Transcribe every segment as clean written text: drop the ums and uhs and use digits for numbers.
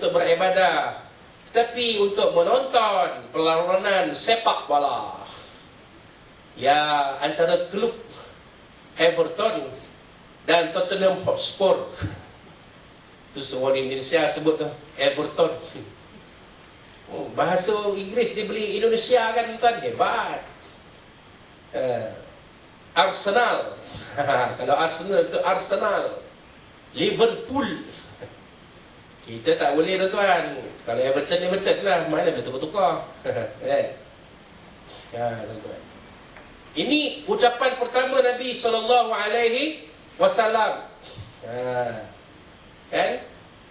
untuk beribadah, tetapi untuk menonton perlawanan sepak bola. Ya, antara klub Everton dan Tottenham Hotspur. Itu semua di Indonesia sebut tu Everton. Bahasa Inggeris dia beli Indonesia kan tuan, hebat. Arsenal. Kalau Arsenal itu Arsenal. Liverpool. Kita tak boleh tuan. Kalau Everton lah, mana boleh tukar-tukar. Ya, tuan-tuan. Ini ucapan pertama Nabi SAW. Kan?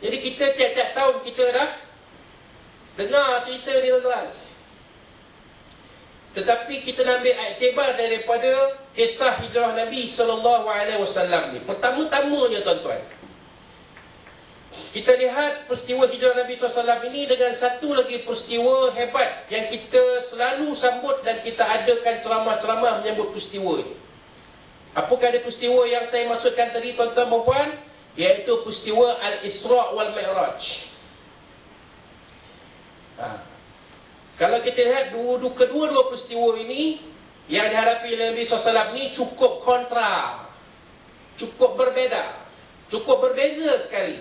Jadi kita tiap-tiap tahun kita dah dengar cerita ni tuan-tuan. Tetapi kita nak ambil iktibar daripada kisah hijrah Nabi SAW ni. Pertama-tamanya tuan-tuan, kita lihat peristiwa hijrah Nabi SAW ini dengan satu lagi peristiwa hebat yang kita selalu sambut dan kita adakan ceramah-ceramah menyambut peristiwa ini. Apakah ada peristiwa yang saya maksudkan tadi tuan-tuan dan puan? Iaitu peristiwa Al-Isra' wal Mi'raj. Kalau kita lihat kedua-dua peristiwa ini yang dihadapi oleh Nabi SAW ini cukup kontra, cukup berbeza sekali.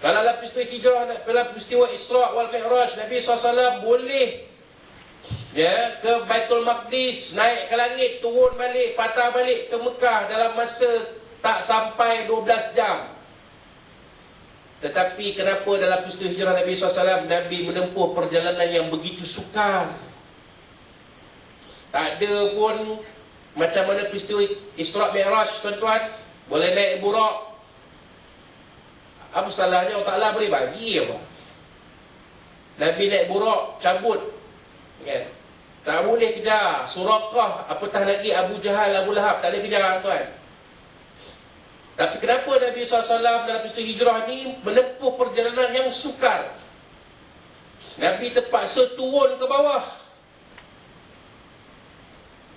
Kalau dalam peristiwa hijrah, dalam peristiwa Isra' wal Mi'raj, Nabi SAW boleh ke Baitul Maqdis, naik ke langit, turun balik, patah balik ke Mekah dalam masa tak sampai 12 jam. Tetapi kenapa dalam peristiwa hijrah Nabi SAW, Nabi menempuh perjalanan yang begitu sukar? Tak ada pun macam mana peristiwa Isra' Mi'raj tuan-tuan, boleh naik burak. Apa salahnya Allah Ta'ala boleh bagi apa? Nabi naik burak, cabut kan? Tak boleh kejar Suraqah, apatah lagi Abu Jahal, Abu Lahab, tak boleh kejar tuan. Tapi kenapa Nabi SAW dalam peristiwa hijrah ni menempuh perjalanan yang sukar? Nabi terpaksa turun ke bawah.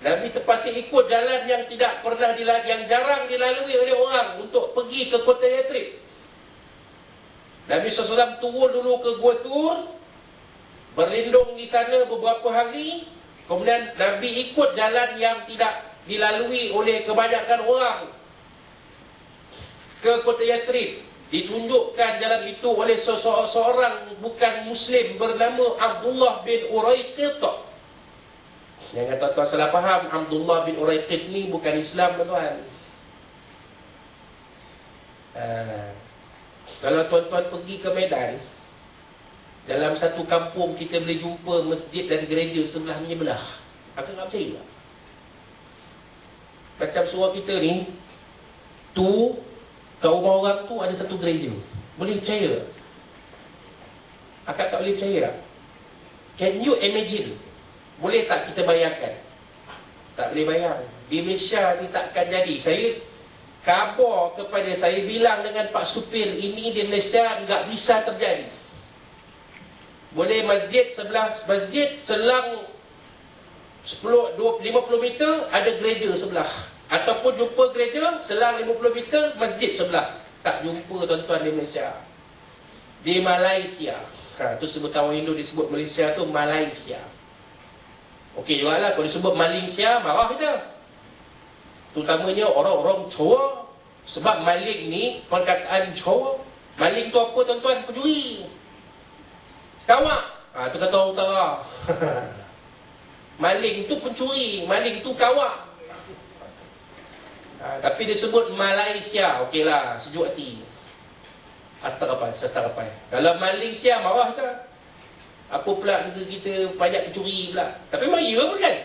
Nabi terpaksa ikut jalan yang tidak pernah yang jarang dilalui oleh orang untuk pergi ke kota Yathrib. Nabi SAW turun dulu ke Gua Tur, berlindung di sana beberapa hari. Kemudian Nabi ikut jalan yang tidak dilalui oleh kebanyakan orang ke kota Yathrib. Ditunjukkan jalan itu oleh seorang bukan Muslim bernama Abdullah bin Uraiqit. Jangan tuan-tuan salah faham, Abdullah bin Uraiqit ni bukan Islam tuan-tuan. Kalau tuan-tuan pergi ke Medan, dalam satu kampung kita boleh jumpa masjid dan gereja sebelah menyebelah. Aku tak percaya tak? Macam surau kita ni, tu kat rumah orang tu ada satu gereja. Boleh percaya tak? Akak tak boleh percaya tak? Can you imagine? Boleh tak kita bayangkan? Tak boleh bayang. Di Malaysia ni takkan jadi. Saya khabar kepada saya, bilang dengan Pak Supir, ini di Malaysia enggak bisa terjadi. Boleh masjid sebelah masjid, selang 50 meter ada gereja sebelah. Ataupun jumpa gereja, selang 50 meter masjid sebelah. Tak jumpa tuan-tuan di Malaysia. Di Malaysia. Tu sebutan orang Hindu disebut Malaysia tu Malaysia. Okey juga lah kalau disebut Malaysia, marah kita. Terutamanya orang-orang Jawa. Sebab maling ni, perkataan Jawa, maling tu apa tuan-tuan? Pencuri. Kawak. Tu kata orang utara. Maling tu pencuri, maling tu kawak. Tapi disebut Malaysia, okeylah, sejuk hati. Astagfirullah. Kalau Malaysia, marah kita. Apa pula kita banyak pencuri pula. Tapi memang ya pun kan?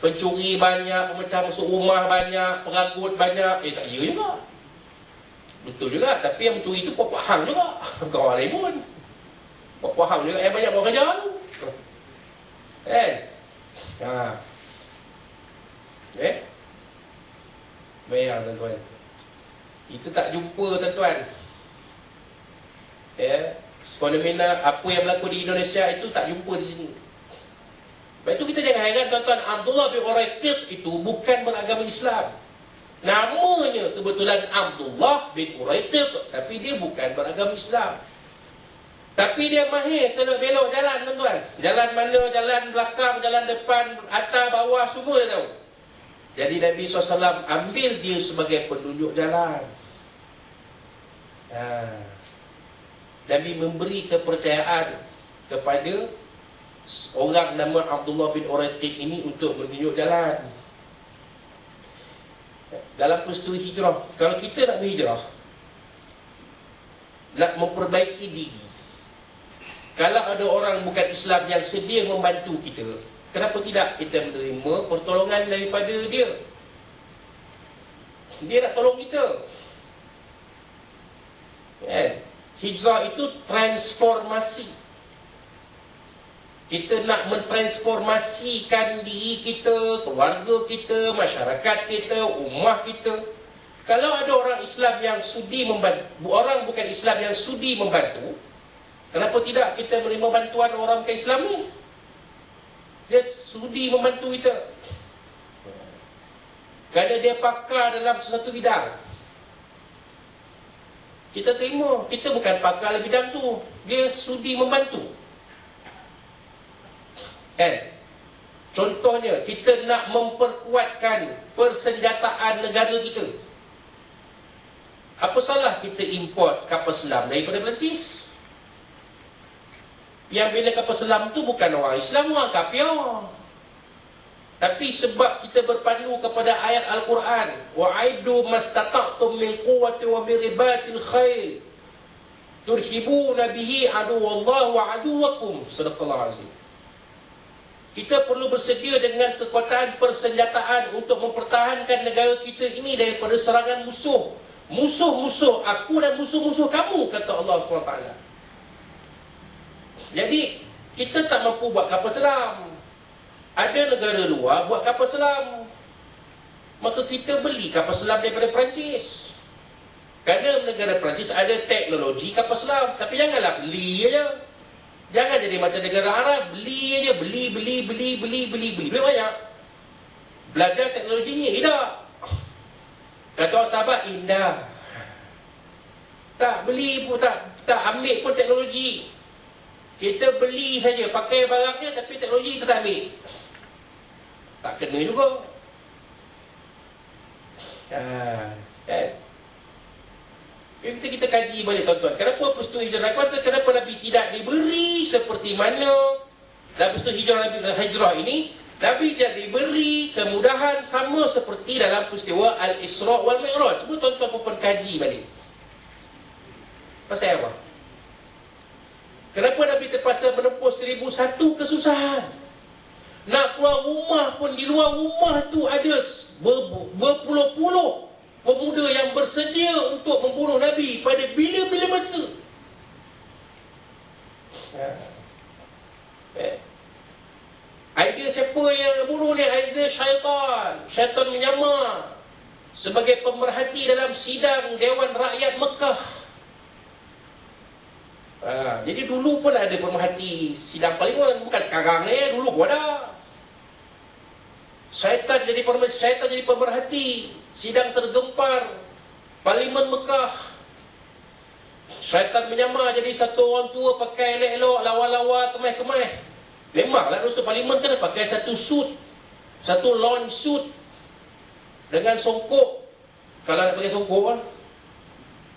Pencuri banyak, pemecah masuk rumah banyak, peragut banyak. Tak ya juga. Betul juga. Tapi yang mencuri tu puak hang juga. Bukan orang lain pun. Puak hang juga yang banyak buat kerja tu. Kan? Bayang tuan-tuan. Kita tak jumpa tuan-tuan. Fenomena apa yang berlaku di Indonesia itu tak jumpa di sini. Sebab itu kita jangan heran tuan-tuan, Abdullah bin Uraiqit itu bukan beragama Islam. Namanya kebetulan Abdullah bin Uraiqit, tapi dia bukan beragama Islam. Tapi dia mahir selok belok jalan, tuan-tuan. Jalan mana, jalan belakang, jalan depan, atas, bawah, semua dia tahu. Jadi Nabi SAW ambil dia sebagai penunjuk jalan. Nabi memberi kepercayaan kepada orang nama Abdullah bin Uraiqib ini untuk menunjuk jalan. Dalam peristiwa hijrah, kalau kita nak berhijrah, nak memperbaiki diri, kalau ada orang bukan Islam yang sedia membantu kita, kenapa tidak kita menerima pertolongan daripada dia? Dia nak tolong kita. Hijrah itu transformasi. Kita nak mentransformasikan diri kita, keluarga kita, masyarakat kita, ummah kita. Kalau ada orang Islam yang sudi membantu, orang bukan Islam yang sudi membantu, kenapa tidak kita menerima bantuan orang bukan Islam ni? Dia sudi membantu kita. Kerana dia pakar dalam sesuatu bidang, kita terima. Kita bukan pakar dalam bidang tu, dia sudi membantu. Contohnya, kita nak memperkuatkan persenjataan negara kita. Apa salah kita import kapal selam daripada Perancis? Yang bila kapal selam tu bukan orang Islam, orang kafir. Tapi sebab kita berpandu kepada ayat Al-Quran, wa'aidu mastata'tum min quwwati wa min ribatil khair turhibuna bihi aduwallahu wa aduwakum. Sadaqallahu azim. Kita perlu bersedia dengan kekuatan persenjataan untuk mempertahankan negara kita ini daripada serangan musuh. Musuh-musuh aku dan musuh-musuh kamu, kata Allah SWT. Jadi, kita tak mampu buat kapal selam. Ada negara luar buat kapal selam. Maka kita beli kapal selam daripada Perancis. Kerana negara Perancis ada teknologi kapal selam. Tapi janganlah beli aja. Jangan jadi macam negara Arab, beli aja, beli. Beli banyak. Belajar teknologinya, tidak. Kata orang sahabat, indah. Tak beli pun, tak ambil pun teknologi. Kita beli saja, pakai barangnya, tapi teknologi kita tak ambil. Tak kena juga. Kita kaji balik, tuan-tuan. Kenapa peristiwa hijrah? Kenapa Nabi tidak diberi seperti mana dalam peristiwa hijrah ini? Nabi tidak diberi kemudahan sama seperti dalam peristiwa Al-Isra' wal Mi'raj. Cuba tuan-tuan pun kaji balik. Pasal apa? Kenapa Nabi terpaksa menempuh 1001 kesusahan? Nak keluar rumah pun, di luar rumah tu ada berpuluh-puluh pemuda yang bersedia untuk membunuh Nabi pada bila-bila masa. Idea siapa yang bunuh ni? Idea syaitan. Syaitan menyamar sebagai pemerhati dalam sidang Dewan Rakyat Mekah. Jadi dulu pun ada pemerhati sidang parlimen. Bukan sekarang ni, dulu pun ada. Syaitan jadi pemerhati sidang tergempar parlimen Mekah. Syaitan menyamar jadi satu orang tua, pakai elok-elok, lawa-lawa, kemah-kemah. Memanglah rusuk parlimen kena pakai satu suit, satu lawn suit dengan songkok. Kalau nak pakai songkok kan,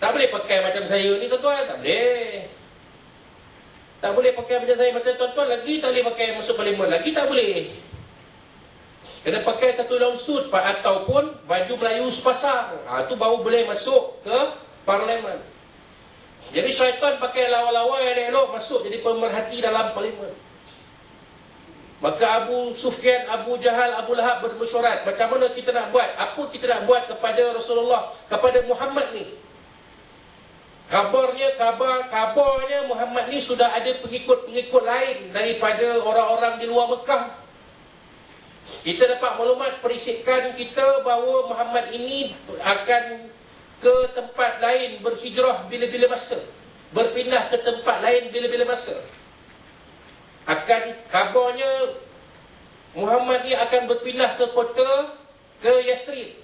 tak boleh pakai macam saya ni, tuan-tuan. Tak boleh. Tak boleh pakai macam saya, macam tuan-tuan lagi tak boleh pakai masuk parlimen, lagi tak boleh. Kena pakai satu long suit ataupun baju Melayu sepasang. Itu baru boleh masuk ke parlimen. Jadi syaitan pakai lawa-lawa yang elok masuk jadi pemerhati dalam parlimen. Maka Abu Sufyan, Abu Jahal, Abu Lahab bermesyuarat, macam mana kita nak buat? Apa kita nak buat kepada Rasulullah, kepada Muhammad ni? Kabarnya Muhammad ni sudah ada pengikut-pengikut lain daripada orang-orang di luar Mekah. Kita dapat maklumat perisikan kita bahawa Muhammad ini akan ke tempat lain berhijrah bila-bila masa, berpindah ke tempat lain bila-bila masa. Kabarnya Muhammad ni akan berpindah ke kota, ke Yathrib.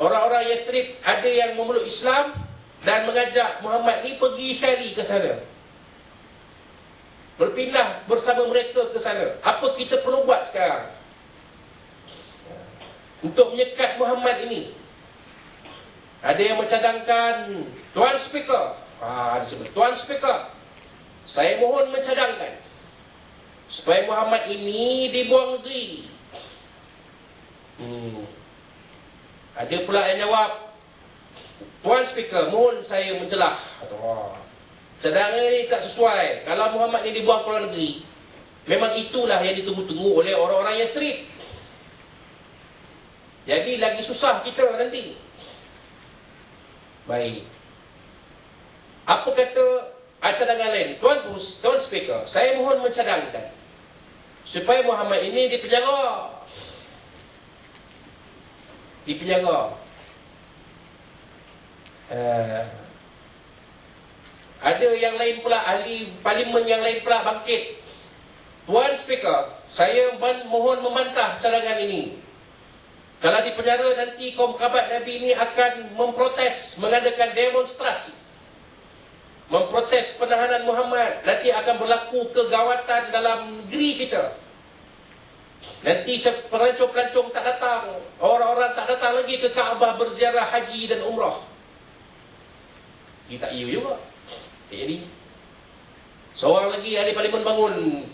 Orang-orang Yathrib ada yang memeluk Islam dan mengajak Muhammad ni pergi sekali ke sana. berpindah bersama mereka ke sana. Apa kita perlu buat sekarang untuk menyekat Muhammad ini? Ada yang mencadangkan, Tuan Speaker, Tuan Speaker, saya mohon mencadangkan supaya Muhammad ini dibuang negeri. Ada pula yang jawab, Tuan Speaker, mohon saya mencelah. Cadangan ini tak sesuai. Kalau Muhammad ini dibuang ke luar negeri, memang itulah yang ditunggu-tunggu oleh orang-orang yang street. Jadi lagi susah kita nanti. Baik. Apa kata cadangan lain? Tuan Speaker, saya mohon mencadangkan supaya Muhammad ini dipenjara. Ada yang lain pula, ahli parlimen yang lain pula bangkit. Tuan Speaker, saya mohon membantah cadangan ini. Kalau di penjara nanti kaum kerabat Nabi ini akan memprotes, mengadakan demonstrasi, memprotes penahanan Muhammad. Nanti akan berlaku kegawatan dalam negeri kita. Nanti pelancong-pelancong tak datang, orang-orang tak datang lagi ke Kaabah berziarah haji dan umrah. Kita iu juga. Jadi seorang lagi ahli parlimen bangun,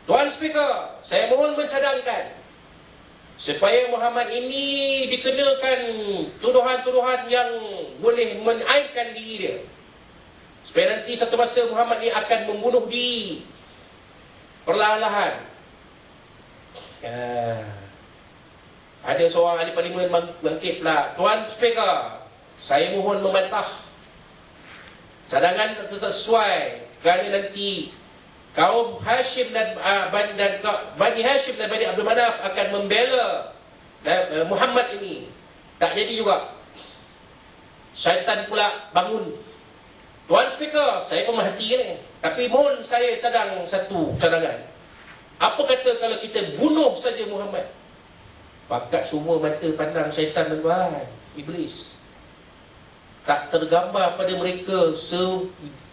Tuan Speaker, saya mohon mencadangkan supaya Muhammad ini dikenakan tuduhan-tuduhan yang boleh menaibkan diri dia, supaya nanti satu masa Muhammad ini akan membunuh diri perlahan-lahan. Ada seorang ahli parlimen bangkit pula, Tuan Speaker, saya mohon membantah cadangan tak sesuai, kerana nanti kaum Hashim dan Bani Hashim dan Bani Abdul Manaf akan membela Muhammad ini. Tak jadi juga. Syaitan pula bangun, Tuan Speaker, saya pemerhati ni, tapi mohon saya cadang satu cadangan. Apa kata kalau kita bunuh saja Muhammad? Pakat semua mata pandang syaitan dan Tuhan, iblis. Tak tergambar pada mereka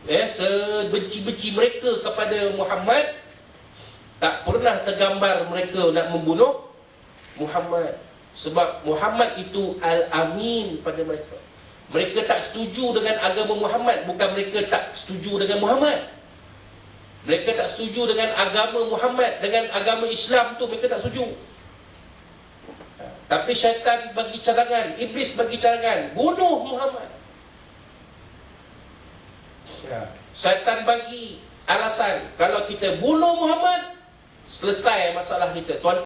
sebenci-benci mereka kepada Muhammad. Tak pernah tergambar mereka nak membunuh Muhammad. Sebab Muhammad itu Al-Amin pada mereka. Mereka tak setuju dengan agama Muhammad. Bukan mereka tak setuju dengan Muhammad. Mereka tak setuju dengan agama Muhammad, dengan agama Islam tu mereka tak setuju. Tapi syaitan bagi cadangan, iblis bagi cadangan, bunuh Muhammad. Syaitan bagi alasan, kalau kita bunuh Muhammad, selesai masalah kita. Tuan